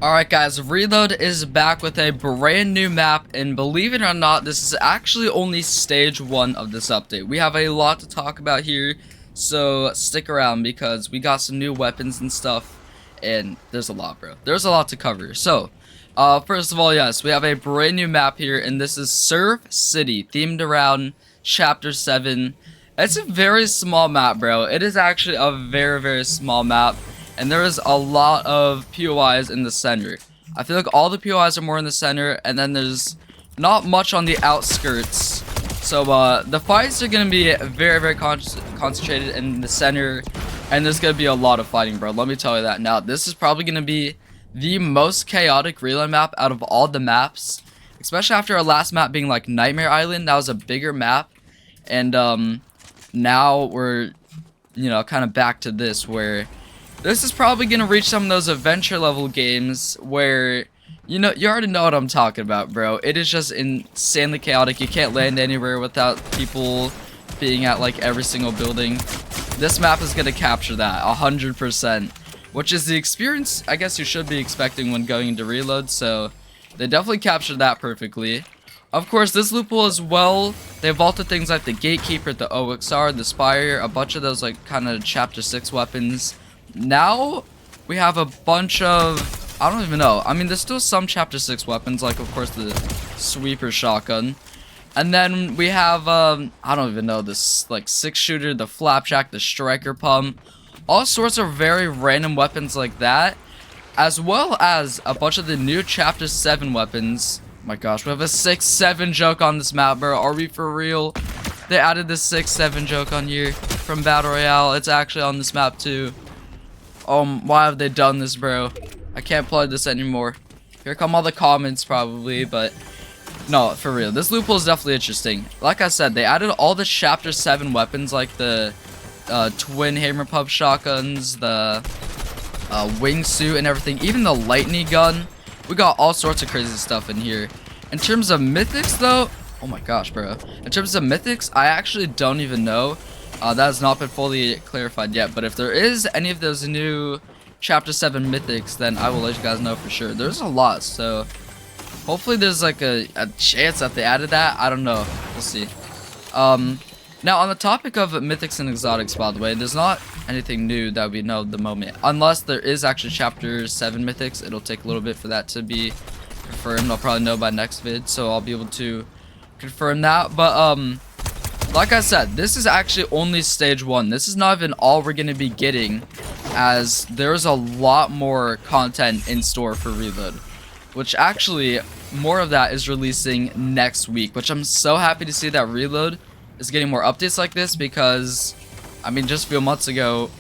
Alright guys, Reload is back with a brand new map, and believe it or not, this is actually only stage 1 of this update. We have a lot to talk about here, so stick around because we got some new weapons and stuff, and there's a lot, bro. There's a lot to cover. So, first of all, yes, we have a brand new map here, and this is Surf City, themed around Chapter 7. It's a very small map, bro. It is actually a very, very small map. And there is a lot of POIs in the center. I feel like all the POIs are more in the center, and then there's not much on the outskirts. So the fights are going to be very, very concentrated in the center, and there's going to be a lot of fighting, bro. Let me tell you that. Now, this is probably going to be the most chaotic reload map out of all the maps, especially after our last map being like Nightmare Island. That was a bigger map, and now we're, you know, kind of back to this where this is probably going to reach some of those adventure level games where, you know, you already know what I'm talking about, bro. It is just insanely chaotic. You can't land anywhere without people being at, like, every single building. This map is going to capture that 100%, which is the experience I guess you should be expecting when going into Reload, so they definitely captured that perfectly. Of course, this loophole as well, they vaulted things like the Gatekeeper, the OXR, the Spire, a bunch of those, like, kind of Chapter 6 weapons. Now we have a bunch of, I don't even know, I mean there's still some Chapter 6 weapons, like of course the sweeper shotgun, and then we have I don't even know, this like 6-shooter, the flapjack, the striker pump, all sorts of very random weapons like that, as well as a bunch of the new Chapter 7 weapons. Oh my gosh, we have a 6-7 joke on this map, bro. Are we for real? They added this 6-7 joke on here from Battle Royale. It's actually on this map too. Why have they done this, bro? I can't play this anymore. Here come all the comments probably, but no, for real. This loophole is definitely interesting. Like I said, they added all the Chapter 7 weapons, like the twin hammer pump shotguns, the wingsuit and everything, even the lightning gun. We got all sorts of crazy stuff in here. In terms of mythics, though, oh my gosh, bro. In terms of mythics, I actually don't even know. That has not been fully clarified yet, but if there is any of those new Chapter 7 mythics, then I will let you guys know for sure. There's a lot, so hopefully there's like a chance that they added that. I don't know. We'll see. Now, on the topic of mythics and exotics, by the way, there's not anything new that we know at the moment. Unless there is actually Chapter 7 mythics. It'll take a little bit for that to be confirmed. I'll probably know by next vid, so I'll be able to confirm that. But, like I said, this is actually only stage 1. This is not even all we're going to be getting, as there's a lot more content in store for Reload, which actually more of that is releasing next week, which I'm so happy to see that Reload is getting more updates like this, because I mean just a few months ago,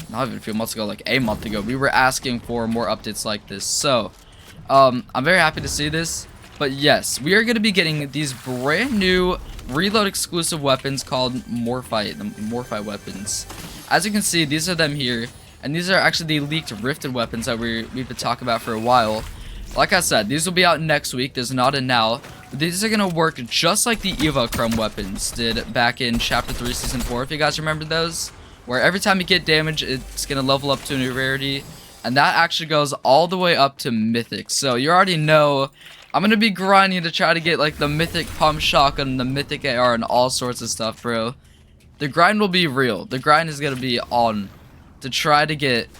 not even a few months ago, like a month ago, we were asking for more updates like this. So I'm very happy to see this. But yes, we are going to be getting these brand new Reload exclusive weapons called Morphight, the Morphight weapons. As you can see, these are them here, and these are actually the leaked rifted weapons that we've been talking about for a while. Like I said, these will be out next week. There's not a now, but these are going to work just like the Eva Chrome weapons did back in Chapter 3 Season 4, if you guys remember those, where every time you get damage, it's going to level up to a new rarity, and that actually goes all the way up to Mythic. So you already know I'm going to be grinding to try to get, like, the Mythic Pump Shotgun, the Mythic AR, and all sorts of stuff, bro. The grind will be real. The grind is going to be on to try to get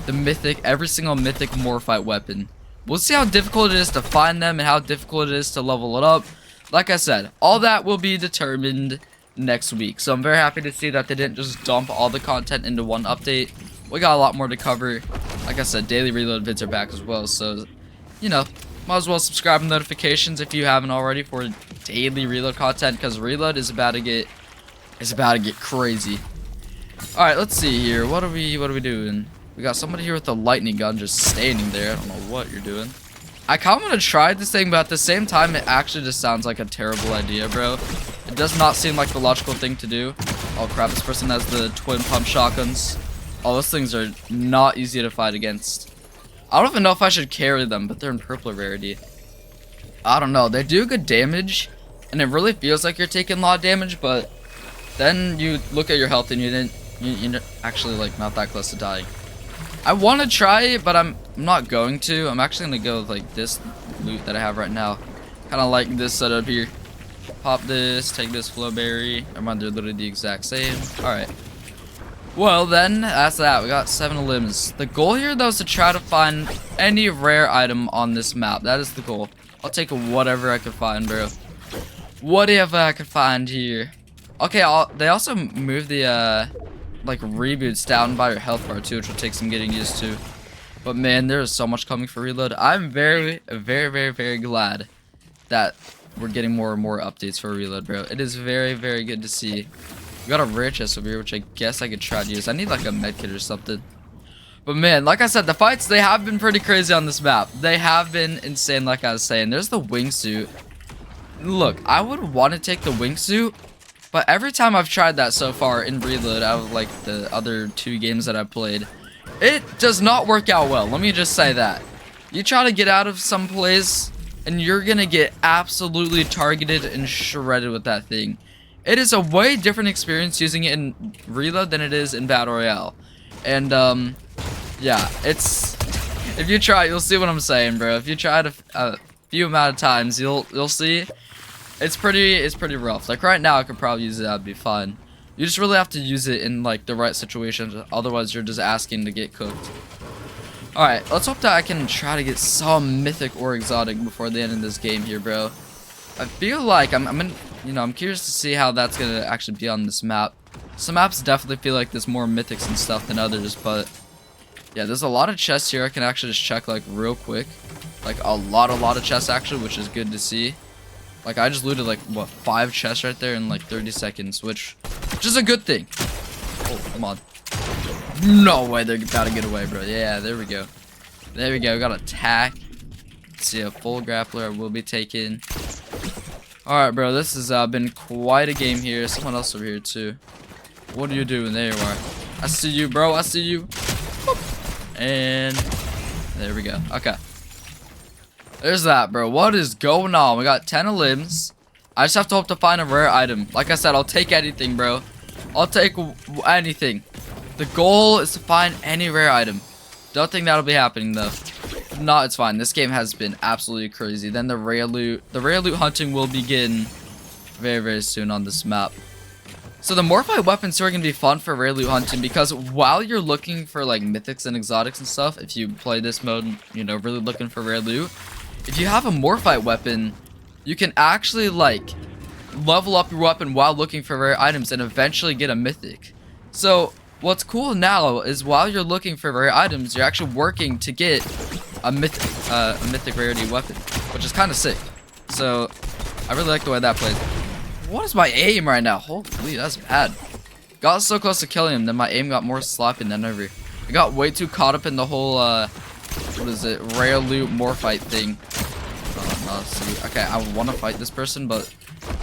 the Mythic, every single Mythic Morphight weapon. We'll see how difficult it is to find them and how difficult it is to level it up. Like I said, all that will be determined next week. So I'm very happy to see that they didn't just dump all the content into one update. We got a lot more to cover. Like I said, daily Reload vids are back as well. So, you know, might as well subscribe and notifications if you haven't already for daily Reload content, because Reload is about to get crazy. All right, let's see here. What are we doing? We got somebody here with a lightning gun just standing there. I don't know what you're doing. I kind of want to try this thing, but at the same time, it actually just sounds like a terrible idea, bro. It does not seem like the logical thing to do. Oh crap! This person has the twin pump shotguns. Oh, those things are not easy to fight against. I don't even know if I should carry them, but they're in purple rarity. I don't know. They do good damage, and it really feels like you're taking a lot of damage, but then you look at your health and you're actually, like, not that close to dying. I want to try it, but I'm not going to. I'm actually going to go with like this loot that I have right now. Kind of like this setup here. Pop this, take this flowberry. Never mind, they're literally the exact same. Alright. Well, then, that's that. We got 7 limbs. The goal here, though, is to try to find any rare item on this map. That is the goal. I'll take whatever I can find, bro. Whatever I can find here. Okay, they also moved the, like, reboots down by your health bar, too, which will take some getting used to. But, man, there is so much coming for reload. I'm very, very, very, very glad that we're getting more and more updates for reload, bro. It is very, very good to see. We got a rare chest over here, which I guess I could try to use. I need like a medkit or something. But man, like I said, the fights, they have been pretty crazy on this map. They have been insane, like I was saying. There's the wingsuit. Look, I would want to take the wingsuit, but every time I've tried that so far in reload, out of like the other 2 games that I've played, it does not work out well. Let me just say that. You try to get out of some place, and you're gonna get absolutely targeted and shredded with that thing. It is a way different experience using it in reload than it is in battle royale. And yeah, it's, if you try, you'll see what I'm saying, bro. If you try it a few amount of times, you'll see it's pretty rough. Like right now, I could probably use it. That'd be fine. You just really have to use it in like the right situations. Otherwise, you're just asking to get cooked. All right, let's hope that I can try to get some mythic or exotic before the end of this game here, bro. I feel like I'm curious to see how that's gonna actually be on this map. Some maps definitely feel like there's more mythics and stuff than others, but yeah, there's a lot of chests here. I can actually just check like real quick, like a lot of chests actually, which is good to see. Like I just looted like what 5 chests right there in like 30 seconds, which is a good thing. Oh, come on. No way, they're about to get away, bro. Yeah, there we go. There we go. We got attack. Let's see, a full grappler I will be taking. Alright, bro, this has been quite a game here. Someone else over here, too. What are you doing? There you are. I see you, bro. I see you. And there we go. Okay. There's that, bro. What is going on? We got 10 limbs. I just have to hope to find a rare item. Like I said, I'll take anything, bro. I'll take anything. The goal is to find any rare item. Don't think that'll be happening, though. If not, it's fine. This game has been absolutely crazy. Then the rare loot hunting will begin very, very soon on this map. So the Morphight weapons are going to be fun for rare loot hunting because while you're looking for like mythics and exotics and stuff, if you play this mode, you know, really looking for rare loot, if you have a Morphight weapon, you can actually like level up your weapon while looking for rare items and eventually get a mythic. So what's cool now is while you're looking for rare items, you're actually working to get a mythic rarity weapon, which is kind of sick. So I really like the way that plays. What is my aim right now? Holy, that's bad. Got so close to killing him, then my aim got more sloppy than ever. I got way too caught up in the whole, what is it, rare loot Morphight thing. See, okay, I want to fight this person, but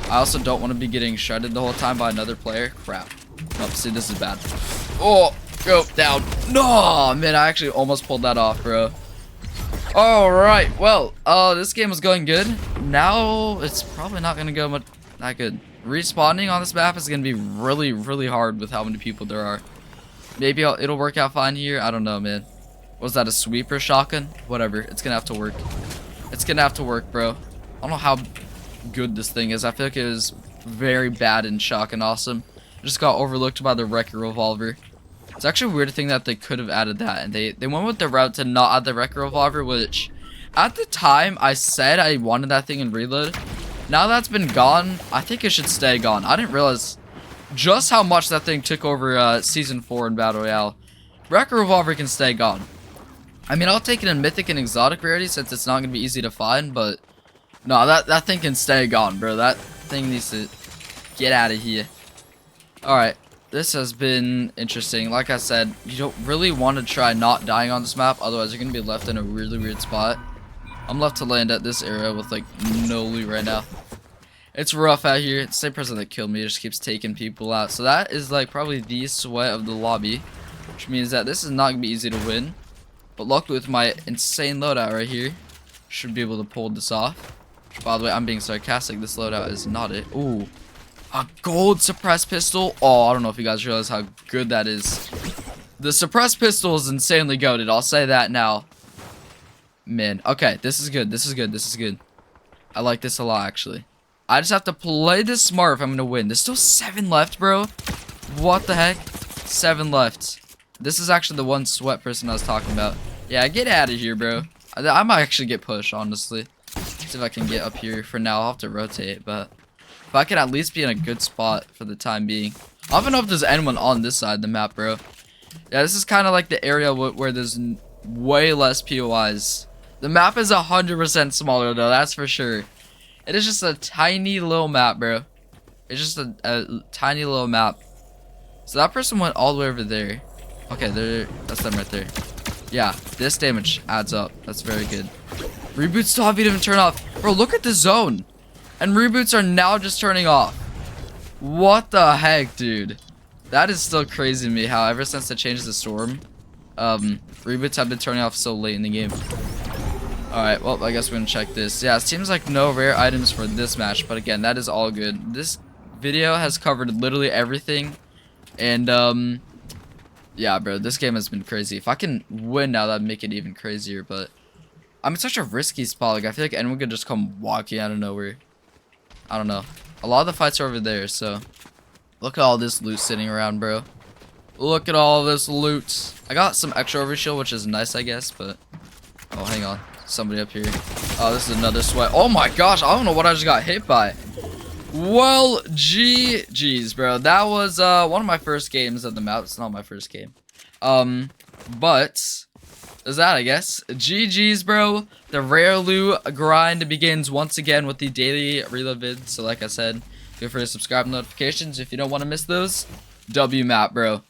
I also don't want to be getting shredded the whole time by another player. Crap. Nope, see, this is bad. Oh, go down. No, man, I actually almost pulled that off, bro. Alright, well, this game was going good. Now, it's probably not going to go much that good. Respawning on this map is going to be really, really hard with how many people there are. Maybe it'll work out fine here. I don't know, man. Was that a sweeper shotgun? Whatever, it's going to have to work. It's going to have to work, bro. I don't know how good this thing is. I feel like it was very bad in shotgun awesome. Just got overlooked by the wrecker revolver. It's actually a weird thing that they could have added that, and they went with the route to not add the wrecker revolver, which at the time I said I wanted that thing in reload. Now that's been gone, I think it should stay gone. I didn't realize just how much that thing took over season 4 in battle royale. Wrecker revolver can stay gone. I mean, I'll take it in mythic and exotic rarity since it's not gonna be easy to find, but no, that thing can stay gone, bro. That thing needs to get out of here. Alright, this has been interesting. Like I said, you don't really want to try not dying on this map, otherwise you're going to be left in a really weird spot. I'm left to land at this area with like no loot right now. It's rough out here. It's the same person that killed me just keeps taking people out. So that is like probably the sweat of the lobby, which means that this is not going to be easy to win. But luckily with my insane loadout right here, should be able to pull this off. By the way, I'm being sarcastic. This loadout is not it. Ooh. A gold suppressed pistol. Oh, I don't know if you guys realize how good that is. The suppressed pistol is insanely goated. I'll say that now. Man, okay, this is good. This is good. This is good. I like this a lot, actually. I just have to play this smart if I'm gonna win. There's still 7 left, bro. What the heck? 7 left. This is actually the one sweat person I was talking about. Yeah, get out of here, bro. I might actually get pushed, honestly. See if I can get up here. For now, I'll have to rotate, but if I can at least be in a good spot for the time being. I don't even know if there's anyone on this side of the map, bro. Yeah, this is kind of like the area where there's way less POIs. The map is 100% smaller, though, that's for sure. It is just a tiny little map, bro. It's just a tiny little map. So that person went all the way over there. Okay, that's them right there. Yeah, this damage adds up. That's very good. Reboots still haven't even turned off. Bro, look at the zone. And reboots are now just turning off. What the heck, dude? That is still crazy to me how ever since they changed the storm, reboots have been turning off so late in the game. Alright, well, I guess we're gonna check this. Yeah, it seems like no rare items for this match, but again, that is all good. This video has covered literally everything. And, yeah, bro, this game has been crazy. If I can win now, that'd make it even crazier, but I'm in such a risky spot. Like, I feel like anyone could just come walking out of nowhere. I don't know. A lot of the fights are over there, so look at all this loot sitting around, bro. Look at all this loot. I got some extra overshield, which is nice, I guess, but oh, hang on. Somebody up here. Oh, this is another sweat. Oh my gosh, I don't know what I just got hit by. Well, GG's, bro. That was one of my first games of the map. It's not my first game. But is that, I guess. GG's, bro. The rare loot grind begins once again with the daily reload vids. So like I said, feel free to subscribe to notifications if you don't want to miss those. W map, bro.